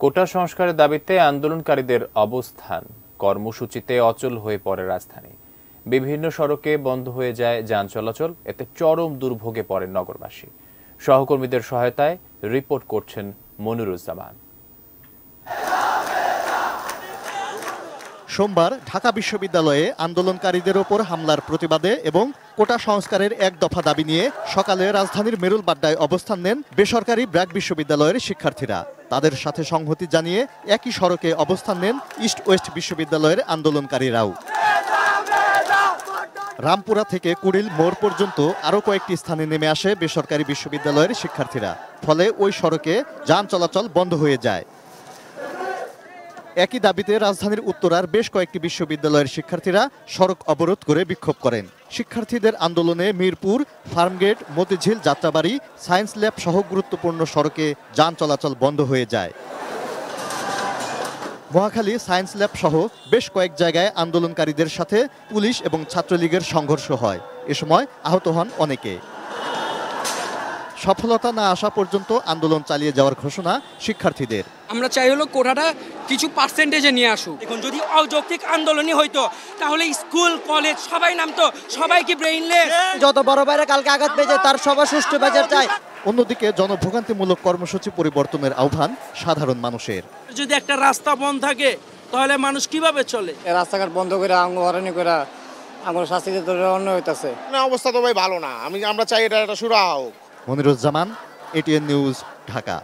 কোটা সংস্কারের দাবিতে আন্দোলনকারীদের অবস্থান কর্মসূচিতে অচল হয়ে পড়ে রাজধানী। বিভিন্ন সড়কে বন্ধ হয়ে যায় যান চলাচল, এতে চরম দুর্ভোগে পড়েন নগরবাসী। সহকর্মীদের সহায়তায় রিপোর্ট করছেন মনিরুজ্জামান। সোমবার ঢাকা বিশ্ববিদ্যালয়ে আন্দোলনকারীদের ওপর হামলার প্রতিবাদে এবং কোটা সংস্কারের এক দফা দাবি নিয়ে সকালে রাজধানীর মেরুলবাড্ডায় অবস্থান নেন বেসরকারি ব্র্যাক বিশ্ববিদ্যালয়ের শিক্ষার্থীরা। তাদের সাথে সংহতি জানিয়ে একই সড়কে অবস্থান নেন ইস্ট ওয়েস্ট বিশ্ববিদ্যালয়ের আন্দোলনকারীরাও। রামপুরা থেকে কুড়িল মোড় পর্যন্ত আরও কয়েকটি স্থানে নেমে আসে বেসরকারি বিশ্ববিদ্যালয়ের শিক্ষার্থীরা। ফলে ওই সড়কে যান চলাচল বন্ধ হয়ে যায়। একই দাবিতে রাজধানীর উত্তরার বেশ কয়েকটি বিশ্ববিদ্যালয়ের শিক্ষার্থীরা সড়ক অবরোধ করে বিক্ষোভ করেন। শিক্ষার্থীদের আন্দোলনে মিরপুর, ফার্মগেট, মতিঝিল, যাত্রাবাড়ি, সায়েন্স ল্যাব সহ গুরুত্বপূর্ণ সড়কে যান চলাচল বন্ধ হয়ে যায়। মহাখালী, সায়েন্স ল্যাব সহ বেশ কয়েক জায়গায় আন্দোলনকারীদের সাথে পুলিশ এবং ছাত্রলীগের সংঘর্ষ হয়। এ সময় আহত হন অনেকে। সফলতা না আসা পর্যন্ত আন্দোলন চালিয়ে যাওয়ার ঘোষণা শিক্ষার্থীদের। আমরা চাই হলো কোটাটা কিছু পার্সেন্টেজে নিয়ে আসুক। এখন যদি অযৌক্তিক আন্দোলনই হইতো তাহলে স্কুল কলেজ সবাই নামতো, সবাই কি ব্রেইনলেস? যত বড় বাইরে কালকে আঘাত পেয়েছে তার সবার সুষ্ঠু বাজার চাই। অন্যদিকে জনভোগান্তিমূলক কর্মসূচি পরিবর্তনের আহ্বান সাধারণ মানুষের। যদি একটা রাস্তা বন্ধ থাকে তাহলে মানুষ কিভাবে চলে? রাস্তাঘাট বন্ধ করে আঙ্গহারানি করে আঙ্গুর শাস্তি দিতে অন্য হইতাছে না। অবস্থা তো ভাই ভালো না। আমরা চাই এটা শুরু হোক। Moniruzzaman, ATN news, Dhaka.